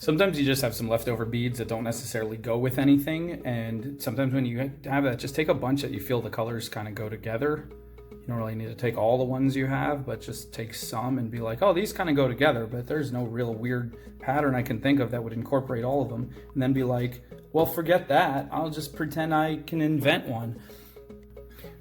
Sometimes you just have some leftover beads that don't necessarily go with anything, and sometimes when you have that, just take a bunch that you feel the colors kind of go together. You don't really need to take all the ones you have, but just take some and be like, oh, these kind of go together, but there's no real weird pattern I can think of that would incorporate all of them. And then be like, well, forget that. I'll just pretend I can invent one.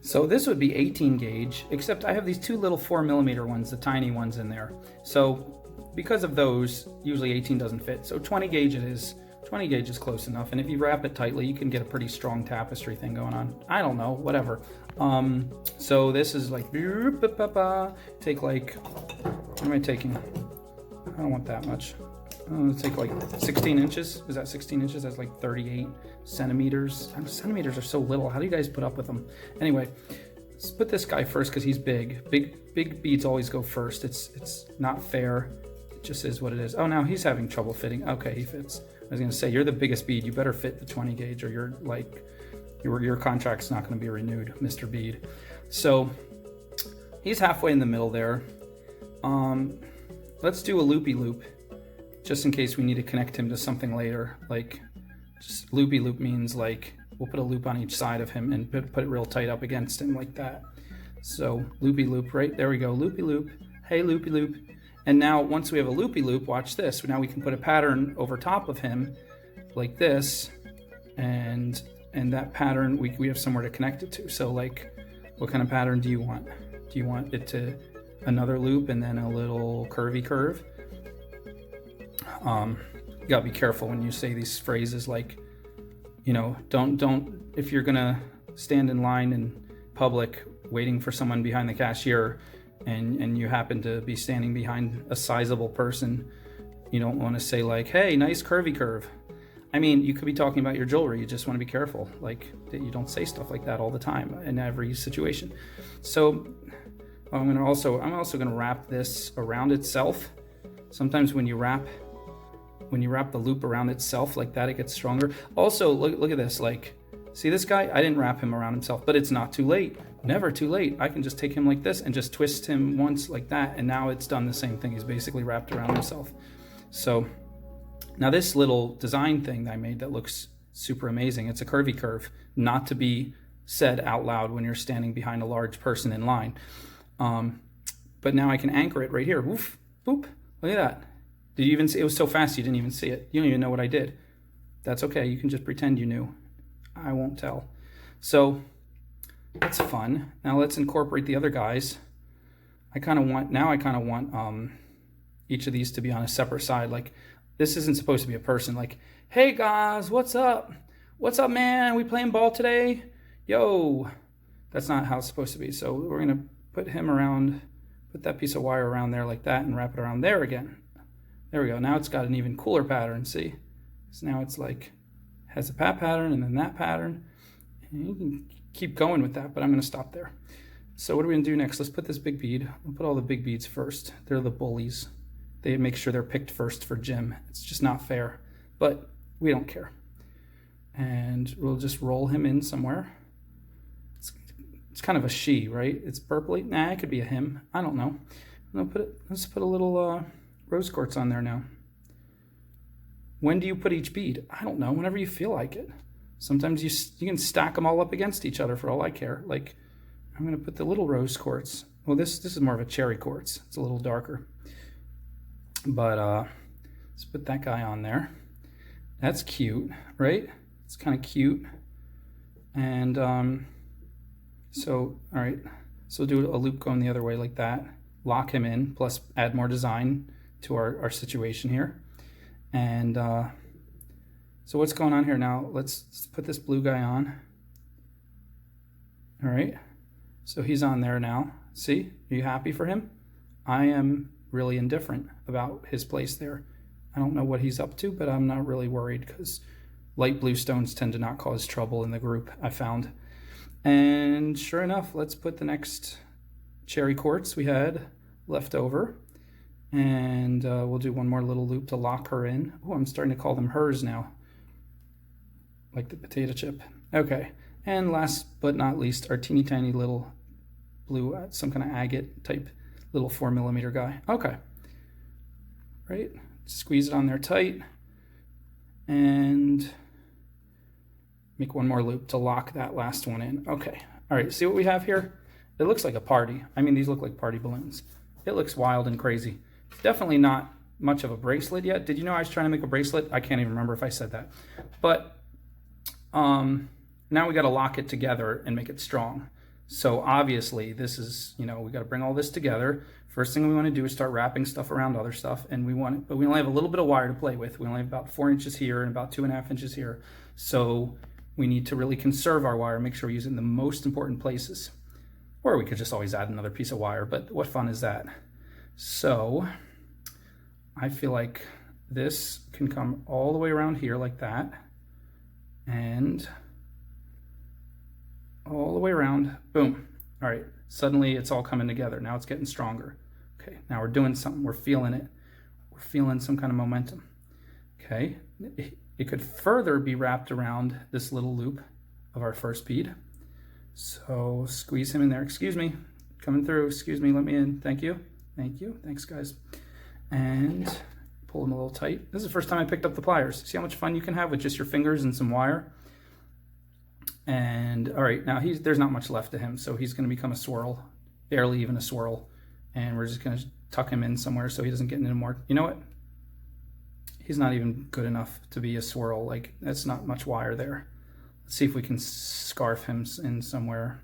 So this would be 18 gauge, except I have these two little 4mm ones, the tiny ones in there. So because of those, usually 18 doesn't fit. So 20 gauge it is. 20 gauge is close enough, and if you wrap it tightly, you can get a pretty strong tapestry thing going on. I don't know, whatever. So this is like, take like, what am I taking? I don't want that much. Take like 16 inches. Is that 16 inches? That's like 38 centimeters. Centimeters are so little. How do you guys put up with them? Anyway, let's put this guy first because he's big. Big beads always go first. It's not fair. It just is what it is. Oh, now he's having trouble fitting. Okay, he fits. I was gonna say, you're the biggest bead. You better fit the 20 gauge or you're like, your contract's not gonna be renewed, Mr. Bead. So he's halfway in the middle there. Let's do a loopy loop, just in case we need to connect him to something later. Like, just loopy loop means like, we'll put a loop on each side of him and put it real tight up against him like that. So loopy loop, right? There we go, loopy loop. Hey, loopy loop. And now once we have a loopy loop, watch this. Now we can put a pattern over top of him like this, and that pattern, we have somewhere to connect it to. So like, what kind of pattern do you want? Do you want it to another loop and then a little curvy curve? You gotta be careful when you say these phrases, like, you know, don't, if you're gonna stand in line in public waiting for someone behind the cashier and you happen to be standing behind a sizable person, you don't want to say like, hey, nice curvy curve. I mean, you could be talking about your jewelry. You just want to be careful, like, that you don't say stuff like that all the time in every situation. So I'm also gonna wrap this around itself. Sometimes when you wrap the loop around itself like that, it gets stronger. Also, look at this. Like, see this guy? I didn't wrap him around himself, but it's not too late. Never too late. I can just take him like this and just twist him once like that, and now it's done the same thing. He's basically wrapped around himself. So now this little design thing that I made that looks super amazing, it's a curvy curve, not to be said out loud when you're standing behind a large person in line. But now I can anchor it right here. Woof, boop. Look at that. Did you even see? It was so fast you didn't even see it. You don't even know what I did. That's okay. You can just pretend you knew. I won't tell. So that's fun. Now let's incorporate the other guys. I kind of want each of these to be on a separate side. Like, this isn't supposed to be a person. Like, hey guys, what's up? What's up, man? We playing ball today? Yo. That's not how it's supposed to be. So we're gonna put that piece of wire around there like that and wrap it around there again. There we go. Now it's got an even cooler pattern, see? So now it's like, has a pattern and then that pattern. And you can keep going with that, but I'm gonna stop there. So what are we gonna do next? Let's put this big bead. We'll put all the big beads first. They're the bullies. They make sure they're picked first for Jim. It's just not fair, but we don't care. And we'll just roll him in somewhere. It's kind of a she, right? It's purpley. Nah, it could be a him. I don't know. Let's put a little rose quartz on there now. When do you put each bead? I don't know. Whenever you feel like it. Sometimes you can stack them all up against each other for all I care. Like, I'm gonna put the little rose quartz. Well, this is more of a cherry quartz. It's a little darker. But let's put that guy on there. That's cute, right? It's kind of cute. And so, all right. So do a loop going the other way like that. Lock him in, plus add more design to our situation here. And so what's going on here now? Let's put this blue guy on. All right. So he's on there now. See? Are you happy for him? I am really indifferent about his place there. I don't know what he's up to, but I'm not really worried because light blue stones tend to not cause trouble in the group, I found. And sure enough, let's put the next cherry quartz we had left over. And we'll do one more little loop to lock her in. Oh, I'm starting to call them hers now. Like the potato chip. Okay. And last but not least, our teeny tiny little blue, some kind of agate type little 4mm guy. Okay. Right. Squeeze it on there tight. and make one more loop to lock that last one in. Okay, all right, see what we have here? It looks like a party. I mean, these look like party balloons. It looks wild and crazy. It's definitely not much of a bracelet yet. Did you know I was trying to make a bracelet? I can't even remember if I said that. But now we got to lock it together and make it strong. So obviously this is, we got to bring all this together. First thing we want to do is start wrapping stuff around other stuff, and but we only have a little bit of wire to play with. We only have about 4 inches here and about 2.5 inches here. So we need to really conserve our wire, make sure we're using the most important places. Or we could just always add another piece of wire, but what fun is that? So I feel like this can come all the way around here like that, and all the way around, boom. All right, suddenly it's all coming together. Now it's getting stronger. Okay, now we're doing something, we're feeling it. We're feeling some kind of momentum. Okay, it could further be wrapped around this little loop of our first bead. So squeeze him in there. Excuse me, coming through. Excuse me, let me in. Thank you. Thank you. Thanks, guys. And pull him a little tight. This is the first time I picked up the pliers. See how much fun you can have with just your fingers and some wire? And all right, now there's not much left to him, so he's going to become a swirl, barely even a swirl. And we're just going to tuck him in somewhere so he doesn't get into more. You know what? He's not even good enough to be a swirl. Like, that's not much wire there. Let's see if we can scarf him in somewhere.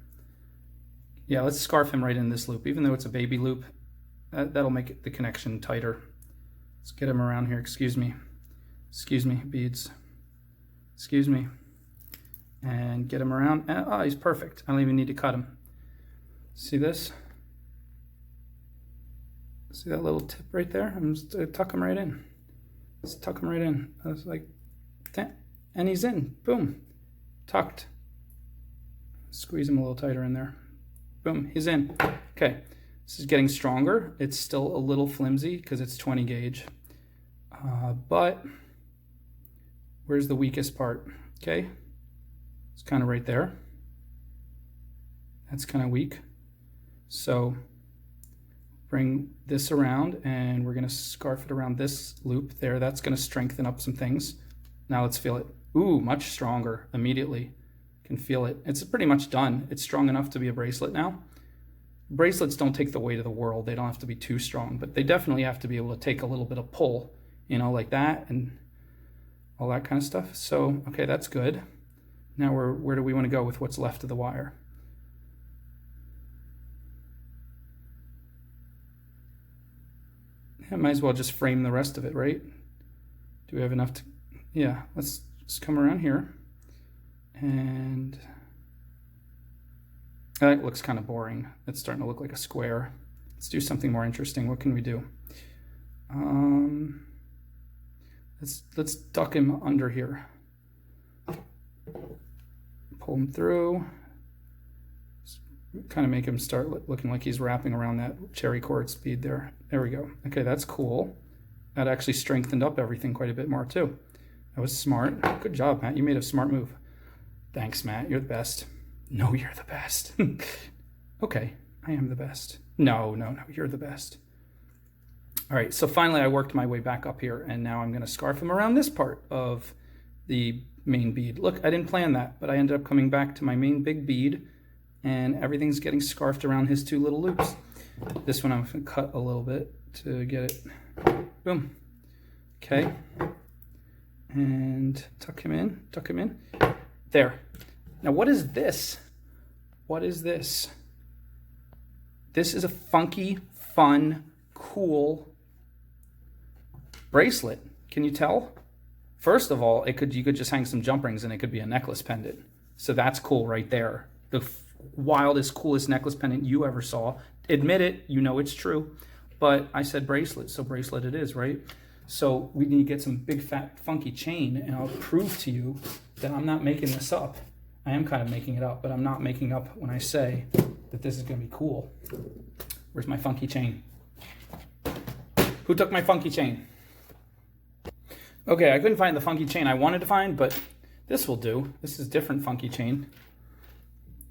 Yeah, let's scarf him right in this loop. Even though it's a baby loop, that'll make the connection tighter. Let's get him around here. Excuse me. Excuse me, beads. Excuse me. And get him around. Oh, he's perfect. I don't even need to cut him. See this? See that little tip right there? I'm just gonna tuck him right in. Let's tuck him right in. I was like, and he's in. Boom. Tucked. Squeeze him a little tighter in there. Boom, he's in. Okay, this is getting stronger. It's still a little flimsy because it's 20 gauge. But where's the weakest part? Okay, it's kind of right there. That's kind of weak. So bring this around, and we're gonna scarf it around this loop there. That's gonna strengthen up some things. Now let's feel it. Ooh, much stronger immediately. Can feel it. It's pretty much done. It's strong enough to be a bracelet now. Bracelets don't take the weight of the world. They don't have to be too strong, but they definitely have to be able to take a little bit of pull, like that and all that kind of stuff. So, okay, that's good. Now where do we want to go with what's left of the wire? Yeah, might as well just frame the rest of it, right? Do we have enough to, yeah, let's just come around here. And that looks kind of boring. It's starting to look like a square. Let's do something more interesting. What can we do? Let's duck him under here. Pull him through. Kind of make him start looking like he's wrapping around that cherry quartz bead there. There we go. Okay, that's cool. That actually strengthened up everything quite a bit more too. That was smart. Good job, Matt. You made a smart move. Thanks, Matt. You're the best. No, you're the best. Okay, I am the best. No, you're the best. All right, so finally I worked my way back up here, and now I'm going to scarf him around this part of the main bead. Look, I didn't plan that, but I ended up coming back to my main big bead, and everything's getting scarfed around his two little loops. This one I'm going to cut a little bit to get it. Boom. Okay. And tuck him in. There. Now what is this? What is this? This is a funky, fun, cool bracelet. Can you tell? First of all, you could just hang some jump rings and it could be a necklace pendant. So that's cool right there. The wildest, coolest necklace pendant you ever saw. Admit it, you know it's true. But I said bracelet, so bracelet it is, right? So we need to get some big, fat, funky chain, and I'll prove to you that I'm not making this up. I am kind of making it up, but I'm not making up when I say that this is going to be cool. Where's my funky chain? Who took my funky chain? Okay, I couldn't find the funky chain I wanted to find, but this will do. This is different funky chain,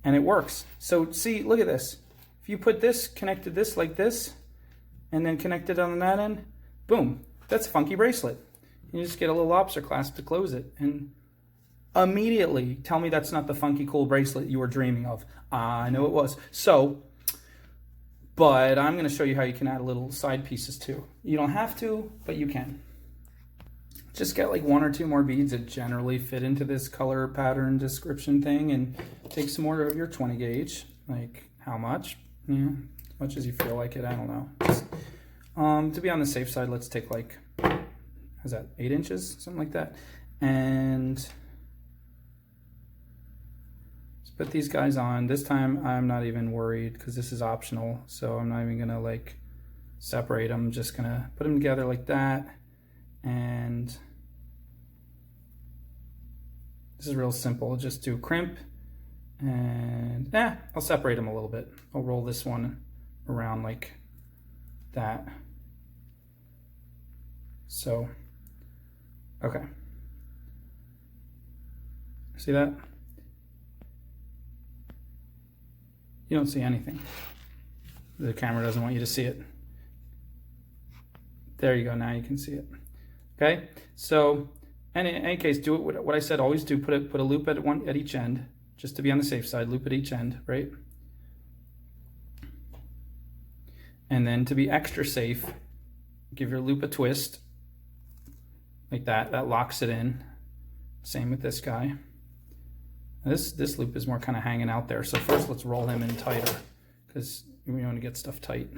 and it works. So see, look at this. If you put this, connected this like this, and then connected on that end, boom. That's a funky bracelet. You just get a little lobster clasp to close it, and immediately tell me that's not the funky cool bracelet you were dreaming of. I know it was. So, but I'm going to show you how you can add little side pieces too. You don't have to, but you can. Just get like 1 or 2 more beads that generally fit into this color pattern description thing, and take some more of your 20 gauge. Like how much? Yeah, as much as you feel like it. I don't know. Just, to be on the safe side, let's take like, is that 8 inches? Something like that. And let's put these guys on. This time I'm not even worried because this is optional. So I'm not even gonna like separate them. I'm just gonna put them together like that. And this is real simple. Just do crimp and I'll separate them a little bit. I'll roll this one around like that. So, okay. See that? You don't see anything. The camera doesn't want you to see it. There you go, now you can see it. Okay, so, and in any case, do it what I said, always do, put a loop at each end, just to be on the safe side, loop at each end, right? And then to be extra safe, give your loop a twist, like that locks it in. Same with this guy. This loop is more kind of hanging out there, so first let's roll him in tighter, because we want to get stuff tight.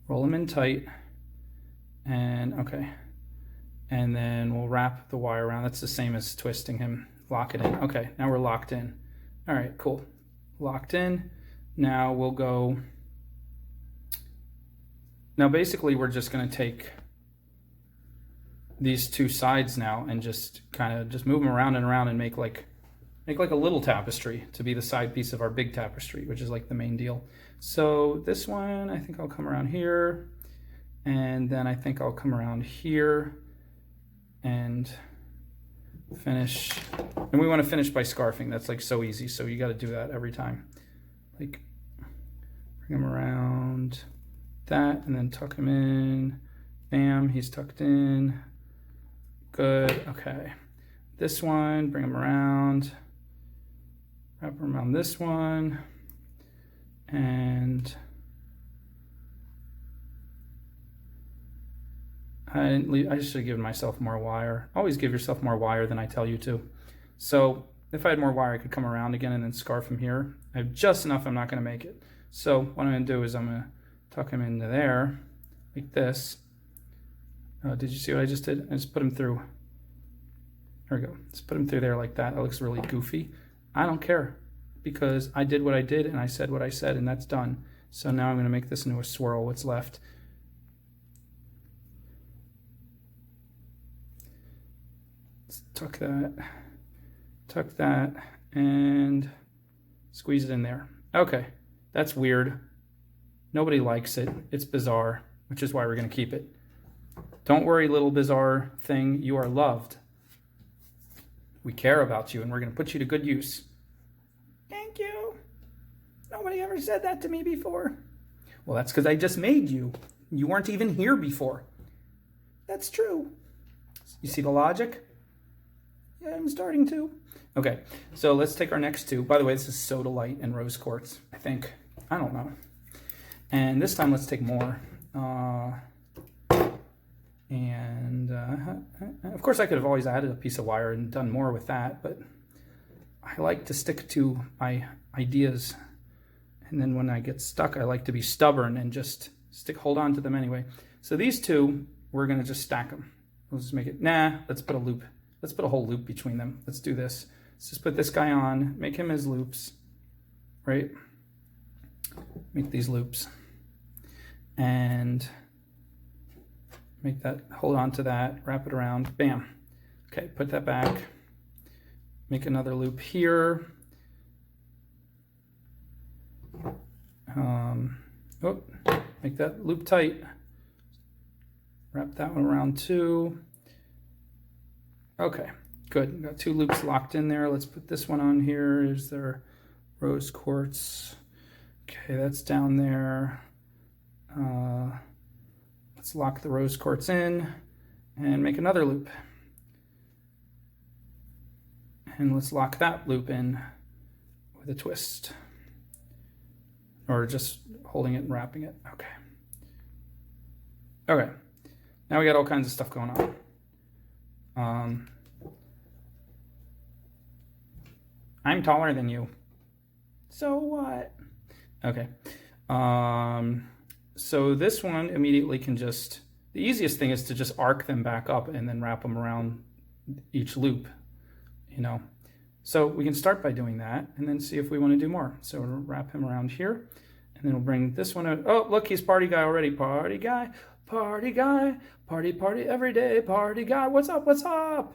Roll him in tight, and okay. And then we'll wrap the wire around. That's the same as twisting him. Lock it in. Okay, now we're locked in. All right, cool. Locked in. Now we'll go. Now basically we're just going to take these 2 sides now and just kind of just move them around and around and make like a little tapestry to be the side piece of our big tapestry, which is like the main deal. So this one, I think I'll come around here, and then I think I'll come around here and finish. And we want to finish by scarfing. That's like so easy. So you got to do that every time. Like bring him around that and then tuck him in. Bam, he's tucked in. Good. Okay. This one, bring him around. Wrap him around this one. And I should have given myself more wire. Always give yourself more wire than I tell you to. So if I had more wire, I could come around again and then scarf him here. I have just enough, I'm not going to make it. So what I'm going to do is I'm going to tuck him into there, like this. Did you see what I just did? I just put him through. There we go. Just put him through there like that. That looks really goofy. I don't care, because I did what I did and I said what I said, and that's done. So now I'm going to make this into a swirl, what's left. Tuck that, and squeeze it in there. Okay, that's weird. Nobody likes it. It's bizarre, which is why we're going to keep it. Don't worry, little bizarre thing. You are loved. We care about you, and we're going to put you to good use. Thank you. Nobody ever said that to me before. Well, that's because I just made you. You weren't even here before. That's true. You see the logic? Yeah, I'm starting to. Okay, so let's take our next 2. By the way, this is Soda Light and Rose Quartz, I think. I don't know. And this time let's take more. Of course I could have always added a piece of wire and done more with that, but I like to stick to my ideas. And then when I get stuck, I like to be stubborn and just hold on to them anyway. So these 2, we're going to just stack them. Let's just make it, let's put a loop. Let's put a whole loop between them. Let's do this. Let's just put this guy on, make him as loops, right? Make these loops. And make that, hold on to that, wrap it around, bam. Okay, put that back. Make another loop here. Make that loop tight. Wrap that one around too. Okay, good. Got 2 loops locked in there. Let's put this one on here. Is there rose quartz? Okay, that's down there. Let's lock the rose quartz in, and make another loop. And let's lock that loop in with a twist. Or just holding it and wrapping it. Okay. Okay. Now we got all kinds of stuff going on. I'm taller than you. So what? Okay. So this one immediately can just, the easiest thing is to just arc them back up and then wrap them around each loop, you know. So we can start by doing that and then see if we want to do more. So we'll wrap him around here and then we'll bring this one out. Oh, look, he's party guy already. Party guy, party guy, party, party every day, party guy. What's up? What's up?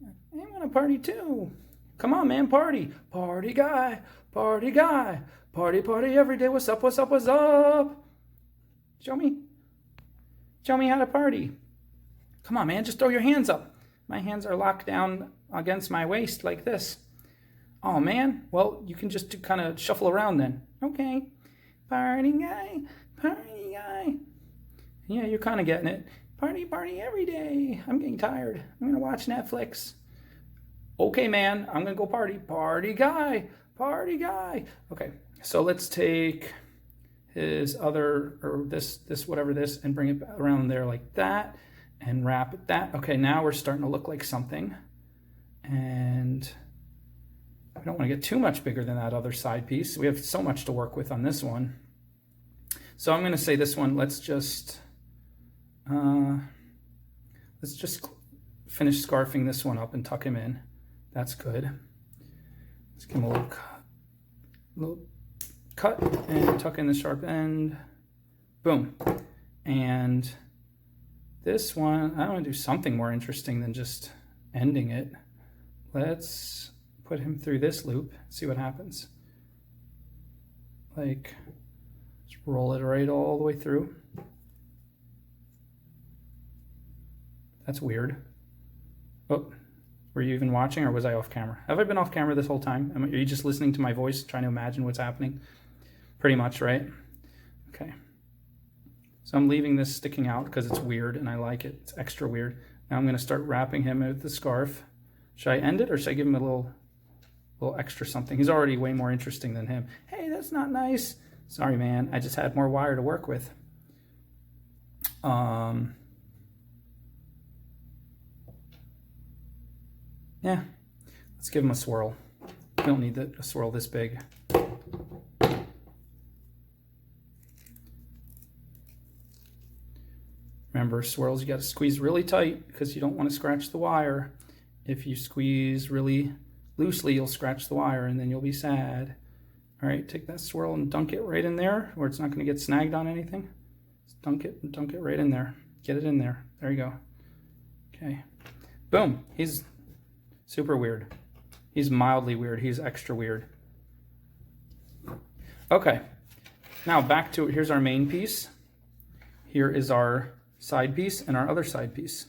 I want to party too. Come on, man, party. Party guy, party guy, party, party every day. What's up, what's up, what's up? Show me how to party. Come on, man, just throw your hands up. My hands are locked down against my waist like this. Oh, man, well, you can just kind of shuffle around then. Okay, party guy, party guy. Yeah, you're kind of getting it. Party, party every day. I'm getting tired. I'm going to watch Netflix. Okay, man, I'm going to go party. Party guy, party guy. Okay, so let's take his other, or this, whatever this, and bring it around there like that, and wrap it that. Okay, now we're starting to look like something. And we don't want to get too much bigger than that other side piece. We have so much to work with on this one. So I'm going to say this one, let's just finish scarfing this one up and tuck him in. That's good. Let's give him a little cut and tuck in the sharp end. Boom. And this one, I want to do something more interesting than just ending it. Let's put him through this loop, see what happens. Like, just roll it right all the way through. That's weird. Oh. Were you even watching, or was I off camera? Have I been off camera this whole time? Are you just listening to my voice, trying to imagine what's happening? Pretty much, right? Okay. So I'm leaving this sticking out because it's weird and I like it. It's extra weird. Now I'm going to start wrapping him with the scarf. Should I end it, or should I give him a little extra something? He's already way more interesting than him. Hey, that's not nice. Sorry, man. I just had more wire to work with. Yeah, let's give him a swirl. We don't need a swirl this big. Remember, swirls, you got to squeeze really tight because you don't want to scratch the wire. If you squeeze really loosely, you'll scratch the wire and then you'll be sad. All right, take that swirl and dunk it right in there where it's not going to get snagged on anything. Just dunk it right in there. Get it in there. There you go. Okay. Boom. He's super weird. He's mildly weird. He's extra weird. Okay. Now back to, here's our main piece. Here is our side piece and our other side piece.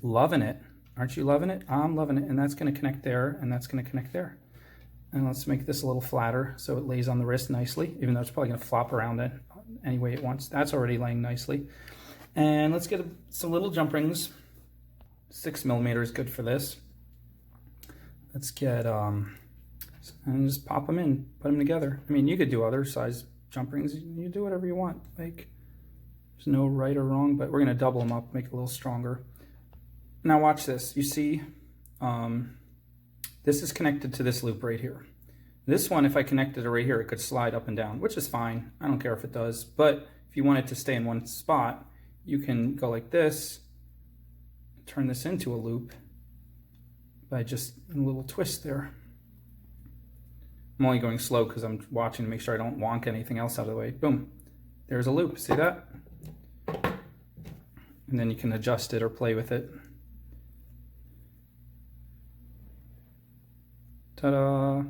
Loving it. Aren't you loving it? I'm loving it. And that's going to connect there, and that's going to connect there. And let's make this a little flatter so it lays on the wrist nicely, even though it's probably going to flop around it any way it wants. That's already laying nicely. And let's get some little jump rings. 6mm is good for this. Let's get, and just pop them in, put them together. I mean, you could do other size jump rings. You do whatever you want. Like, there's no right or wrong, but we're going to double them up, make it a little stronger. Now watch this. You see, this is connected to this loop right here. This one, if I connected it right here, it could slide up and down, which is fine. I don't care if it does. But if you want it to stay in one spot, you can go like this, turn this into a loop by just a little twist there. I'm only going slow because I'm watching to make sure I don't wonk anything else out of the way. Boom. There's a loop. See that? And then you can adjust it or play with it. Ta-da!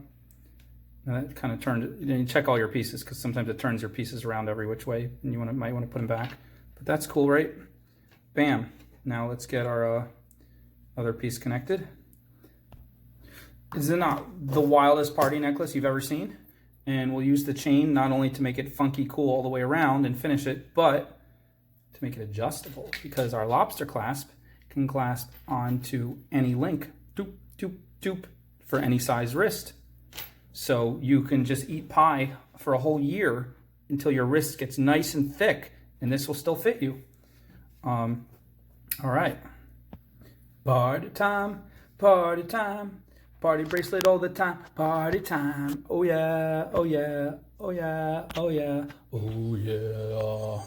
Now that kind of turned it. You check all your pieces because sometimes it turns your pieces around every which way and you might want to put them back. But that's cool, right? Bam. Now let's get our other piece connected. This is not the wildest party necklace you've ever seen. And we'll use the chain not only to make it funky cool all the way around and finish it, but to make it adjustable, because our lobster clasp can clasp onto any link, doop, doop, doop, for any size wrist. So you can just eat pie for a whole year until your wrist gets nice and thick, and this will still fit you. All right. Party time, party time, party bracelet all the time, party time. Oh yeah, oh yeah, oh yeah, oh yeah, oh yeah.